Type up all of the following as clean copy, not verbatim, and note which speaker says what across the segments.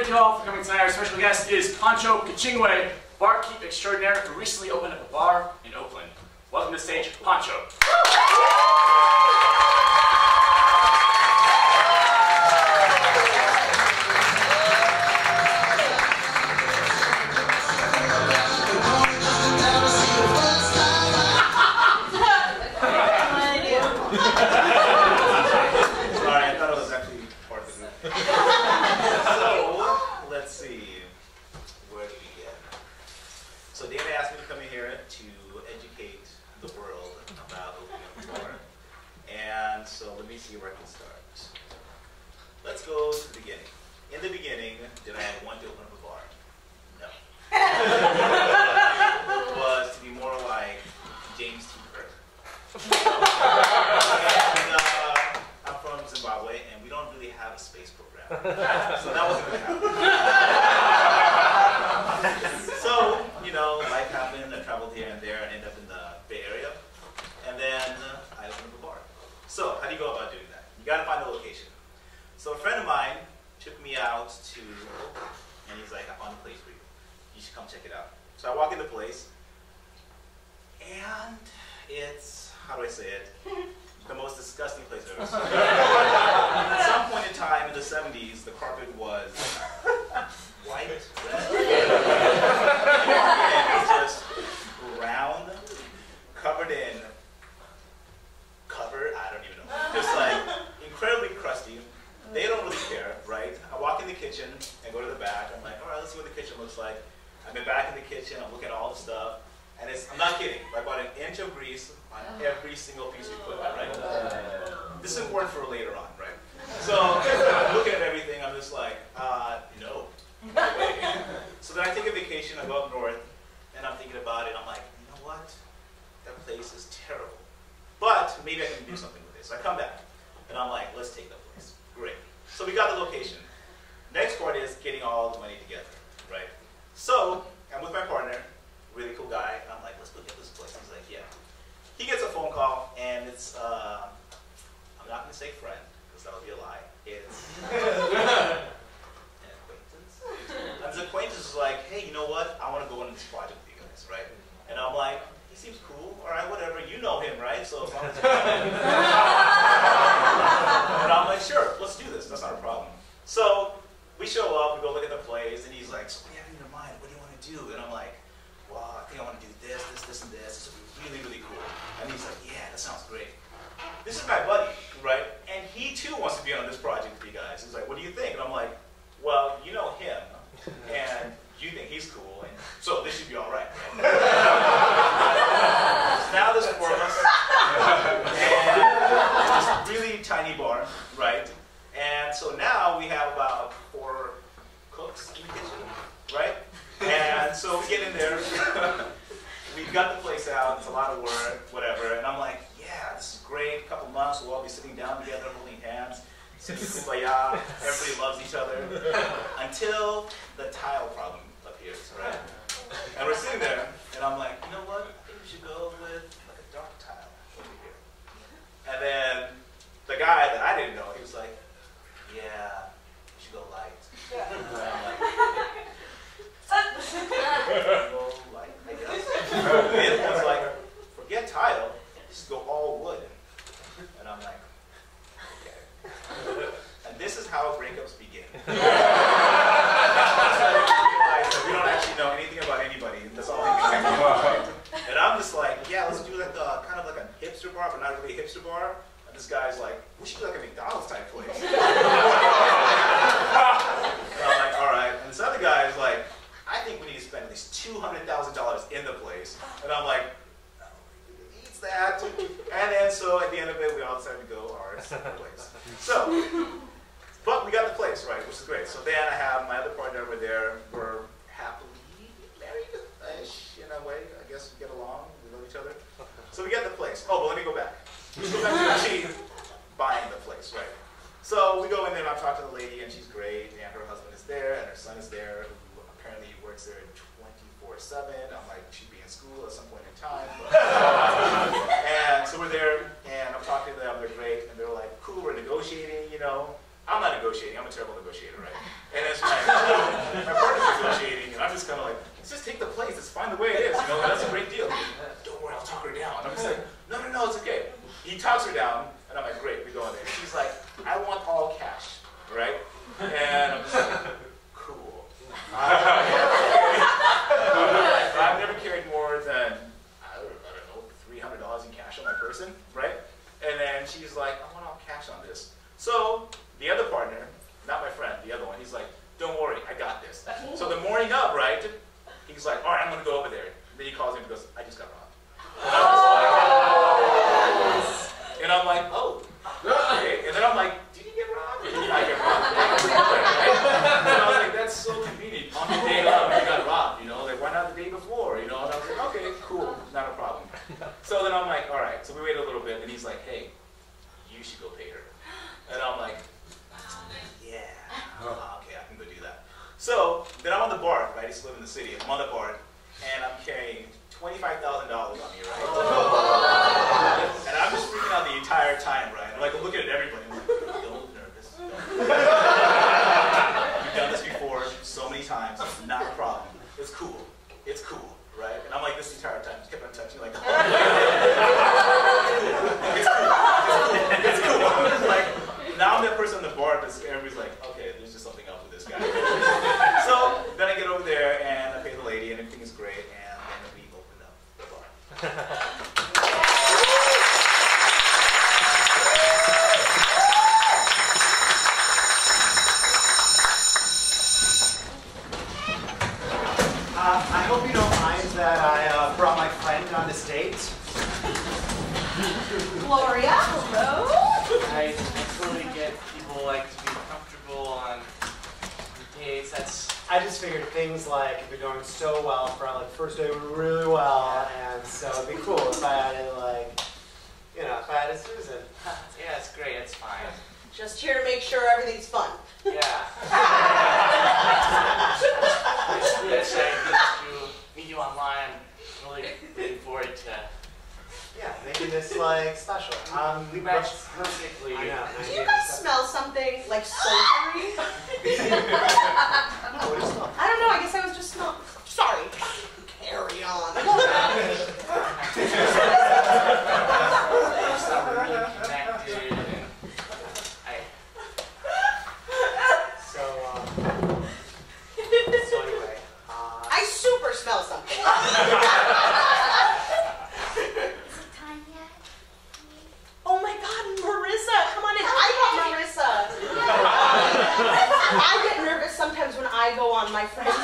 Speaker 1: thank you all for coming tonight. Our special guest is Pancho Whoo, Barkeep extraordinaire, who recently opened up a bar in Oakland. Welcome to the stage, Pancho.
Speaker 2: So that wasn't going to happen. So, you know, life happened. I traveled here and there and ended up in the Bay Area. And then I opened up a bar. So, how do you go about doing that? You got to find a location. So a friend of mine took me out to Oakland, and he's like, I found a place for you. You should come check it out. So I walk in the place, and it's, how do I say it? The most disgusting place I've ever seen. At some point in time in the 70s, the carpet was white, red, and just round, covered in cover, I don't even know. Just like incredibly crusty. They don't really care, right? I walk in the kitchen and go to the back. I'm like, all right, let's see what the kitchen looks like. I've been back in the kitchen. I'm looking at all the stuff. And it's, I'm not kidding, like about an inch of grease on every single piece of equipment, right? This is important for later on, right? So I'm looking at everything, I'm just like, no. So then I take a vacation, I go up north, and I'm thinking about it, I'm like, you know what? That place is terrible. But maybe I can do something with this. So I come back, and I'm like, let's take that place. Great. So we got the location. Next part is getting all the money together, right? So I'm with my partner, really cool guy, and I'm like, let's go get this place. He's like, yeah. He gets a phone call, and it's, I'm not going to say friend, because that would be a lie. It's an acquaintance. And his acquaintance is like, hey, you know what? I want to go into this project with you guys, right? And I'm like, he seems cool. All right, whatever. You know him, right? So as long as you know him. And I'm like, sure, let's do this. That's not a problem. So we show up, we go look at the place, and he's like, so what do you have in your mind? What do you want to do? And I'm like, well, I think I want to do this, this, this, and this. This will be really, really cool. And he's like, yeah, that sounds great. This is my buddy, right? And he too wants to be on this project with you guys. He's like, what do you think? And I'm like, well, you know him, and you think he's cool, and so this should be all right. So now there's four of us, and it's this really tiny bar, right? And so now we have about 4 cooks in the kitchen, right? And so we get in there, we got the place out, it's a lot of work, whatever, and I'm like, yeah, this is great, a couple months, we'll all be sitting down together, holding hands, singing kumbaya, everybody loves each other, until the tile problem appears, right? And we're sitting there, and I'm like, you know what, I think we should go with like a dark tile over here. And then the guy that I didn't know, he was like, yeah, we should go light. And I'm like, well, like, I guess. The other one's like, forget tile, just go all wood. And I'm like, okay. And this is how breakups begin. We don't actually know anything about anybody. That's all we can do. And I'm just like, yeah, let's do like a, kind of like a hipster bar, but not really a hipster bar. And this guy's like, we should do like a McDonald's type place. And I'm like, all right. And this other guy is like, I think we need to spend at least $200,000 in the place. And I'm like, no, who needs that? And then so at the end of it, we all decided to go our separate ways. So, but we got the place, right, which is great. So then I have my other partner over there. We're happily married-ish in a way. I guess we get along. We love each other. So we get the place. Oh, but let me go back. Let's go back to actually buying the place, right? So we go in there and I talk to the lady, and she's great, and her husband is there, and her son is there, who apparently works there 24/7. I'm like, she'd be in school at some point in time. And so we're there, and I'm talking to them, they're great, and they're like, cool, we're negotiating, you know. I'm not negotiating. I'm a terrible negotiator, right? And it's my partner's negotiating, and I'm just kind of like, let's just take the place. It's fine the way it is. You know, that's a great deal. Don't worry, I'll talk her down. I'm just like, no, it's okay. He talks her down, and I'm like, great, we go in there. And she's like, I want all cash, right? And I'm just like, cool. I've never carried more than, I don't know, $300 in cash on my person, right? And then she's like, I want all cash on this. So the other partner, not my friend, the other one, he's like, don't worry, I got this. So the morning of, right, he's like, all right, I'm going to go over there. Then he calls me and goes, I just got robbed. And I'm like, oh, okay. And then I'm like, did you get robbed? Or did I get robbed? And I was like, that's so convenient. On the day of, you got robbed, you know? Like, why not the day before, you know? And I was like, okay, cool, not a problem. So then I'm like, all right. So we wait a little bit, and he's like, hey, you should go pay her. And I'm like, yeah, okay, I can go do that. So then I'm on the bar, right? I used to live in the city. I'm on the bar, and I'm carrying $25,000 on me, right? And I'm just freaking out the entire time, right? I'm like, I'm looking at everybody. I'm like, don't nervous. Don't. We've done this before so many times. It's not a problem. It's cool. It's cool, right? And I'm like this entire time. Just kept on touching, like, oh, it's cool. It's cool. It's cool. Like, now I'm that person on the bar, but everybody's like, okay, there's just something up with this guy. So then I get over there and I pay the lady, and everything is great. And then we open up the bar.
Speaker 3: I hope you don't mind that I brought my friend on this date.
Speaker 4: Gloria, hello.
Speaker 1: I totally get people like to be comfortable on dates.
Speaker 3: I just figured things like have been going so well for like first day really well, and so it'd be cool if I added like, you know, if I added Susan.
Speaker 1: Yeah, it's great. It's fine.
Speaker 4: Just here to make sure everything's fun.
Speaker 1: Yeah. It's really exciting to meet you online. I'm really looking forward to.
Speaker 3: Yeah, making this like special.
Speaker 1: We matched perfectly.
Speaker 3: I know.
Speaker 4: Do you guys smell something like sultry?
Speaker 3: No, what do you smell?
Speaker 4: I don't know. I guess I was just smelling. Sorry. Carry on.
Speaker 1: We're really connected. And
Speaker 3: So anyway,
Speaker 4: I super smell something. Oh my God, Marissa, come on in. I got Marissa. I get nervous sometimes when I go on my friend's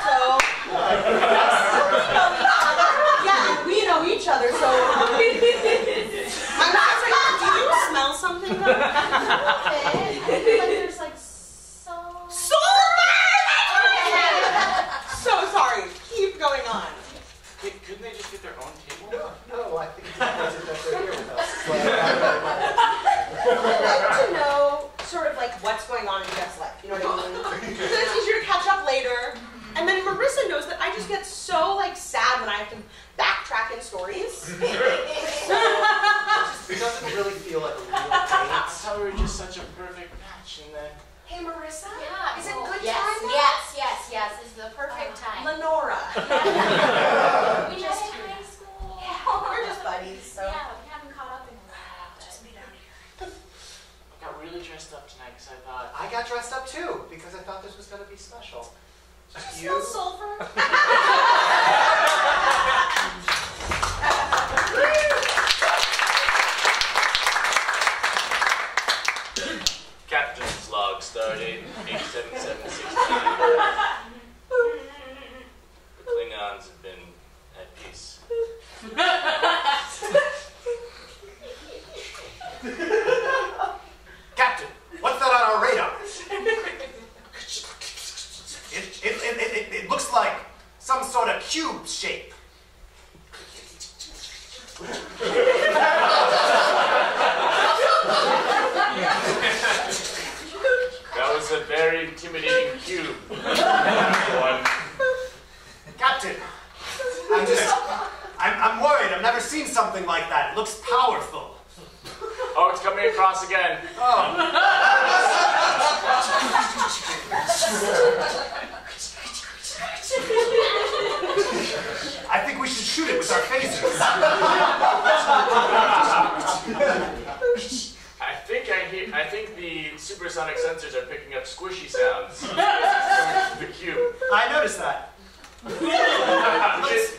Speaker 4: So, yeah, and we know each other, so. My mom's like, do you smell something though? Okay. I feel like there's like so sorry. Keep going on.
Speaker 1: couldn't they just get their own table?
Speaker 3: no, I think it's important that they're here with us.
Speaker 4: I'd like to know sort of like what's going on in your guys' life. You know what I mean? So it's easier to catch up later. And then Marissa knows that I just get so like sad when I have to backtrack in stories.
Speaker 3: It doesn't really feel like a real
Speaker 1: I
Speaker 3: date.
Speaker 1: thought we were just such a perfect match, and then.
Speaker 4: Hey Marissa?
Speaker 5: Yeah.
Speaker 4: Is it good
Speaker 5: yes,
Speaker 4: time?
Speaker 5: Yes. This is the perfect time.
Speaker 4: Lenora.
Speaker 5: We met in high school.
Speaker 4: Yeah, we're just buddies, so.
Speaker 5: Yeah, we haven't caught up in a while.
Speaker 4: Just meet out here.
Speaker 1: I got really dressed up tonight because I thought.
Speaker 3: I got dressed up too because I thought this was going to be special. Just you.
Speaker 4: Smell sulfur.
Speaker 1: Captain's log started 87769. The Klingons have been at peace.
Speaker 3: Captain, what's that on our radar? It looks like some sort of cube shape.
Speaker 1: That was a very intimidating cube. One.
Speaker 3: Captain, I'm worried. I've never seen something like that. It looks powerful.
Speaker 1: Oh, it's coming coming across again.
Speaker 6: I think we should shoot it with our phasers.
Speaker 1: I think the supersonic sensors are picking up squishy sounds from the cube.
Speaker 6: I noticed that.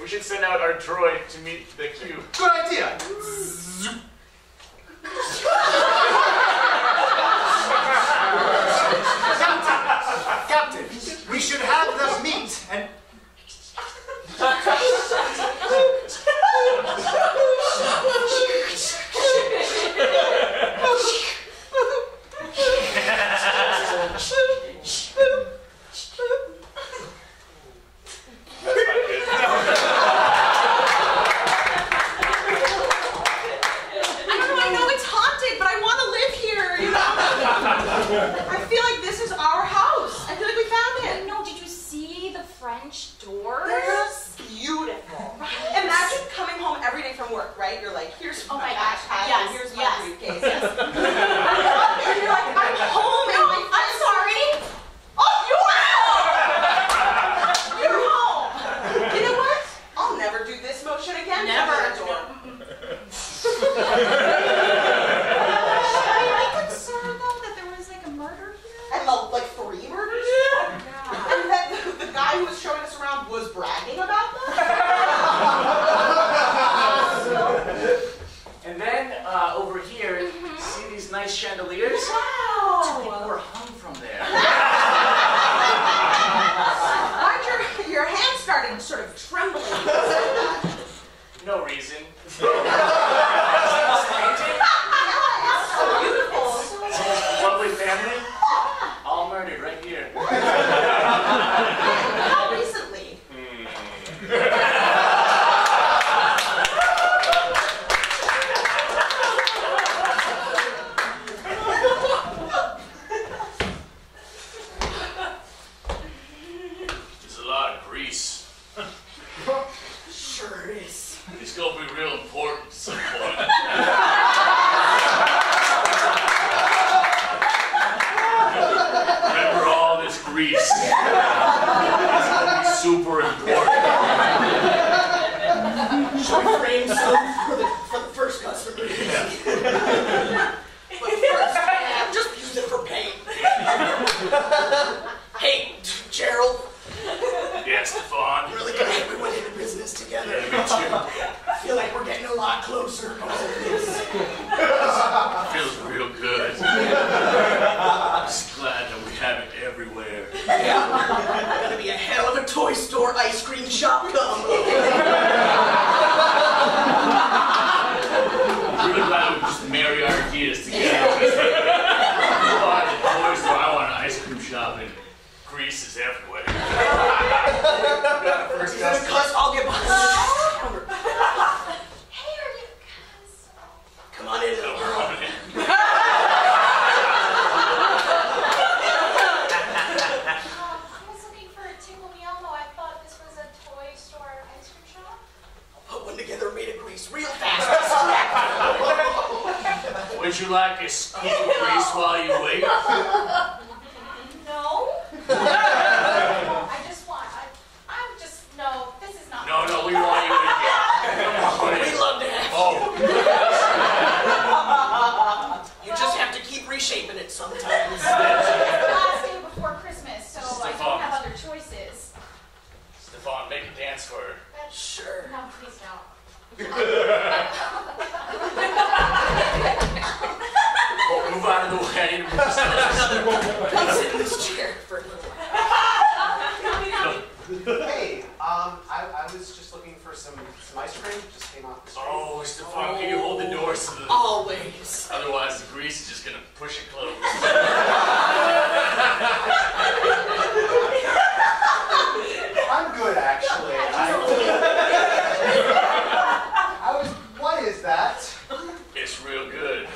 Speaker 1: We should send out our droid to meet the cube.
Speaker 6: Good idea. Captain, we should have them meet and...
Speaker 4: I feel like this is our house. I feel like we found it.
Speaker 5: No, did you see the French doors?
Speaker 4: They're beautiful. Right. Imagine coming home every day from work, right? You're like, here's my backpack, and here's my briefcase. And you're like, I'm home, and I'm sorry. Oh, you're home. You know what? I'll never do this motion again.
Speaker 5: Never.
Speaker 4: Like 3 murders? Yeah. And then the guy who was showing us around was bragging about them?
Speaker 1: And then over here, see these nice chandeliers?
Speaker 4: Wow!
Speaker 1: 2 people were hung from there.
Speaker 4: Why'd your hand started sort of trembling?
Speaker 1: No reason.
Speaker 4: Beautiful.
Speaker 1: Lovely family. All murdered right here.
Speaker 4: How recently?
Speaker 1: There's a lot of grease.
Speaker 4: Sure is.
Speaker 1: It's gonna be real important at some point. Remember all this grease. It's gonna be super important.
Speaker 4: Shall we frame some for the first customer?
Speaker 1: Yeah.
Speaker 4: But first, just use it for paint. Hey, Gerald.
Speaker 1: Yes, Stefan.
Speaker 4: Really glad we went into business together.
Speaker 1: Yeah, me too.
Speaker 4: I feel like we're getting a lot closer because of this.
Speaker 1: Feels real good. I'm just glad that we have it everywhere.
Speaker 4: Yeah. Gonna be a hell of a toy store ice cream shop combo.
Speaker 1: Really glad we just marry our ideas together. You want a toy store, I want an ice cream shop, and grease is everywhere. First customer.
Speaker 4: Cuss, I'll get behind.
Speaker 5: Hey, are you guys?
Speaker 4: Come on in, little girl.
Speaker 5: I was looking for a Tickle Me Elmo. I thought this was a toy store ice cream shop.
Speaker 4: Put one together made of grease real fast.
Speaker 1: Would you like a scoop of grease while you wait?
Speaker 5: No. I just, no, this is not.
Speaker 1: No, we want you in here.
Speaker 4: We love to have
Speaker 1: Oh.
Speaker 4: you. You just have to keep reshaping it sometimes.
Speaker 5: It's the last day before Christmas, so I
Speaker 1: Stefan.
Speaker 5: don't have other choices.
Speaker 1: Stefan, make a dance for her.
Speaker 4: Sure.
Speaker 5: No, please don't.
Speaker 1: Well, move out of the way.
Speaker 4: Come sit in this chair for a little while.
Speaker 3: Hey, I was just looking for some ice cream. Just came off the street.
Speaker 1: Oh, Stefan, can you hold the door so that...
Speaker 4: Always.
Speaker 1: Otherwise, the grease is just going to push it closed.
Speaker 3: I'm good, actually. What is that?
Speaker 1: It's real good.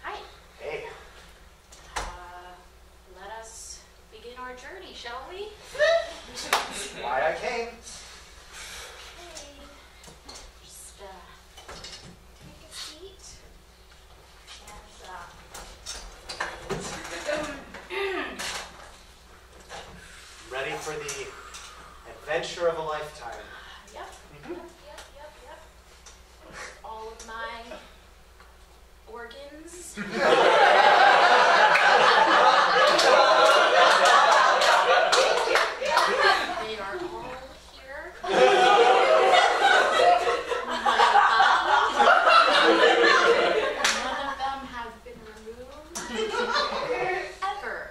Speaker 5: Hi.
Speaker 3: Hey.
Speaker 5: Let us begin our journey, shall we?
Speaker 3: Why I came.
Speaker 5: Okay. Just take a seat. And
Speaker 3: Ready for the adventure of a lifetime.
Speaker 5: yep. All of my organs. They are all here. None of them have been removed. Ever.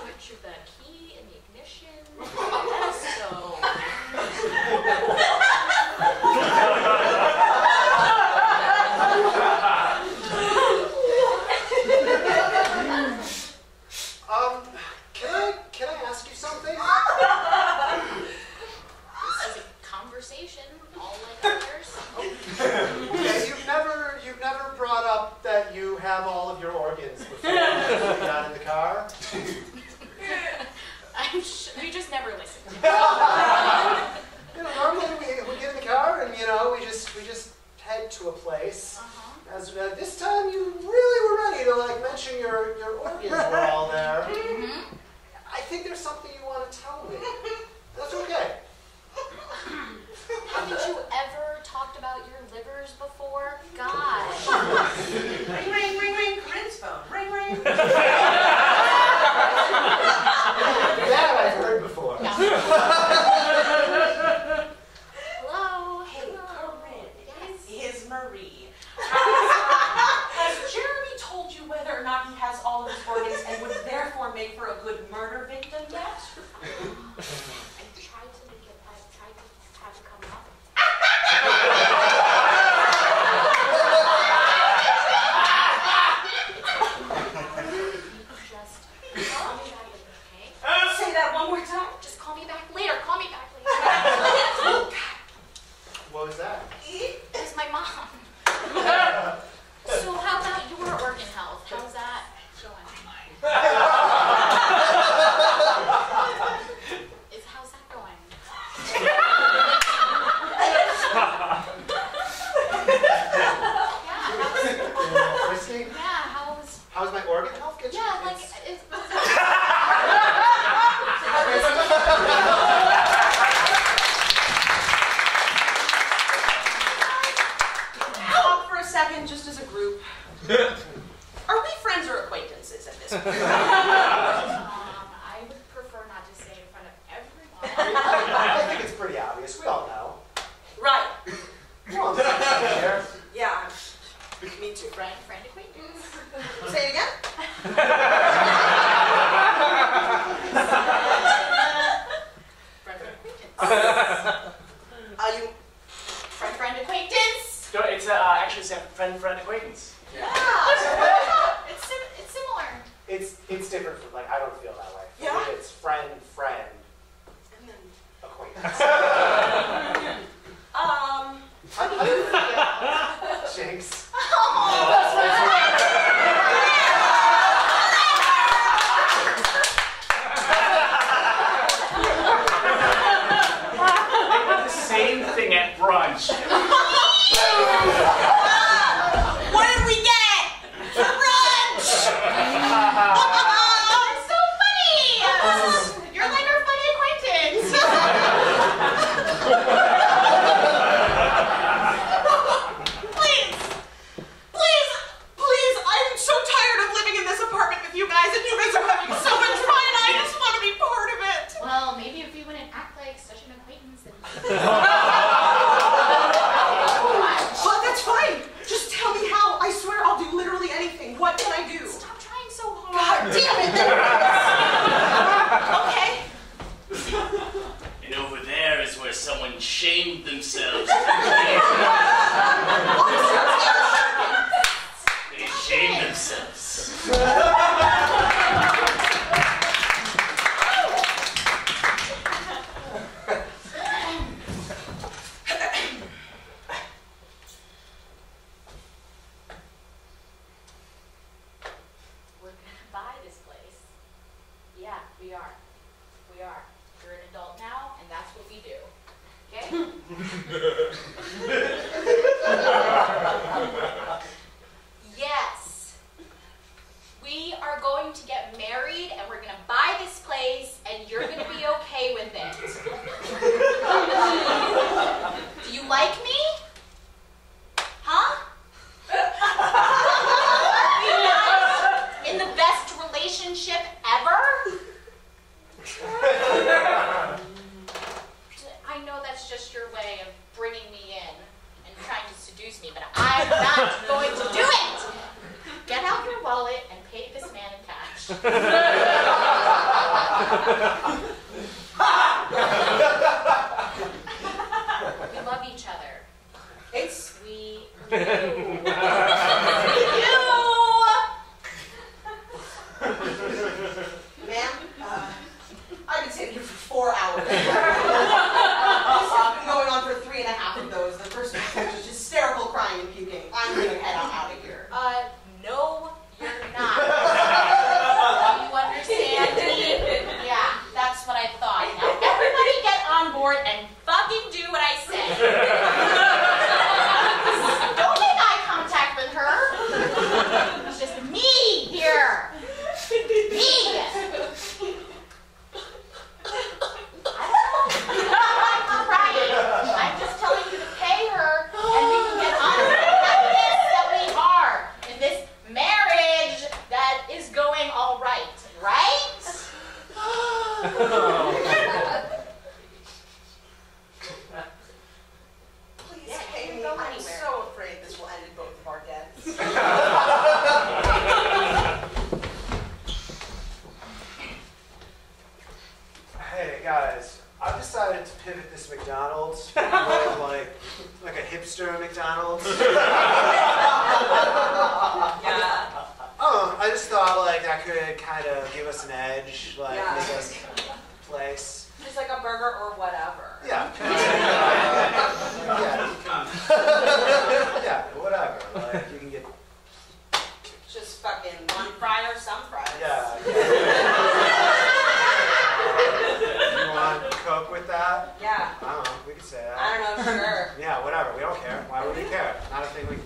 Speaker 5: Put the key in the ignition. Yes, so.
Speaker 3: Can I ask you something?
Speaker 5: This is a conversation, all like others.
Speaker 3: Okay, you've never brought up that you have all of your organs before you got in the car.
Speaker 5: You just never listen.
Speaker 3: You know, normally we get in the car and we just head to a place. As this time you really were ready to mention your organs were all there. I think there's something you want to tell me. That's okay.
Speaker 5: Haven't you ever talked about your livers before? God.
Speaker 4: Ring, ring, ring, ring. Corinne's phone. Ring, ring.
Speaker 3: That I've heard before.
Speaker 5: Hello.
Speaker 4: Hey, Corinne.
Speaker 5: Yes.
Speaker 4: Is Marie. Has Jeremy told you whether or not he has all of his organs and would therefore make for a good murder victim yet?
Speaker 5: I tried to have it come up. Just call me back later, okay?
Speaker 4: Say that one more time.
Speaker 5: Just call me back later. Call me back later.
Speaker 3: What was that?
Speaker 5: It's my mom. So how about your organ health? How's that going? How's that going?
Speaker 3: Yeah, Risky?
Speaker 5: Yeah,
Speaker 3: How's my organ health?
Speaker 5: yeah, like,
Speaker 4: Talk for a second, just as a group. Are we friends or acquaintances at this point?
Speaker 5: I would prefer not to say in front of everyone.
Speaker 3: I think it's pretty obvious. We all know.
Speaker 4: Right.
Speaker 3: Come on, here.
Speaker 4: Yeah. Me too.
Speaker 5: Friend, acquaintance.
Speaker 4: Say it again.
Speaker 5: Friend, acquaintance.
Speaker 4: Are you?
Speaker 5: Friend, acquaintance.
Speaker 1: It's actually a friend acquaintance.
Speaker 4: Yeah.
Speaker 5: It's similar.
Speaker 3: It's different from, I don't feel that way. For
Speaker 4: Yeah?
Speaker 3: me, it's friend,
Speaker 4: And then,
Speaker 3: acquaintance. How do you feel? Jinx.
Speaker 1: They did the same thing at brunch.
Speaker 4: what did we get for brunch?
Speaker 5: It's so funny. You're like our funny acquaintance.
Speaker 4: Please, I'm so tired of living in this apartment with you guys, and you guys are having so much fun, and I just want to be part of it.
Speaker 5: Well, maybe if you wouldn't act like such an acquaintance, then.
Speaker 4: Well, that's fine. Just tell me how. I swear I'll do literally anything. What can I do?
Speaker 5: Stop trying so hard.
Speaker 4: God damn it. Okay.
Speaker 1: And over there is where someone shamed themselves. They shamed themselves.
Speaker 5: Okay? Yes. We are going to get married and we're going to buy this place and you're going to be okay with it. Do you like me? Huh? Are we not in the best relationship ever? I know that's just your way of bringing me in and trying to seduce me, but I'm not going to do it! Get out your wallet and pay this man in cash. We love each other.
Speaker 4: It's
Speaker 5: We
Speaker 4: you. Ma'am, I've been sitting here for 4 hours. This has been going on for 3.5 of those. The first one was just hysterical crying and puking. I'm going to head out of here.
Speaker 5: No, you're not. Do you understand me? Yeah, that's what I thought. Now everybody get on board and fucking do what I say. Don't make eye contact with her. It's just me here. Me. I don't know. I'm crying. I'm just telling you to pay her and we can get on with the happiness that we are in this marriage that is going all right, right?
Speaker 4: Please
Speaker 5: Yeah,
Speaker 4: pay
Speaker 5: you
Speaker 4: me.
Speaker 5: can go
Speaker 4: I'm
Speaker 5: anywhere.
Speaker 4: so afraid this will end in both of our deaths.
Speaker 3: Hey guys, I've decided to pivot this McDonald's more of like a hipster McDonald's.
Speaker 4: Yeah.
Speaker 3: Oh, I just thought like that could kind of give us an edge, like
Speaker 4: Yeah.
Speaker 3: make us place.
Speaker 4: Just like a burger or whatever.
Speaker 3: Yeah. Yeah, whatever. Like you can get.
Speaker 4: Just fucking one fry or some fries.
Speaker 3: Yeah. You want Coke with that?
Speaker 4: Yeah.
Speaker 3: I don't know. We could say that.
Speaker 4: I don't know, sure.
Speaker 3: Yeah, whatever. We don't care. Why would we care? Not a thing we.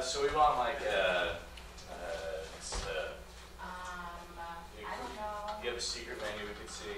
Speaker 1: So we want like
Speaker 5: I don't know.
Speaker 1: you have a secret menu we could see.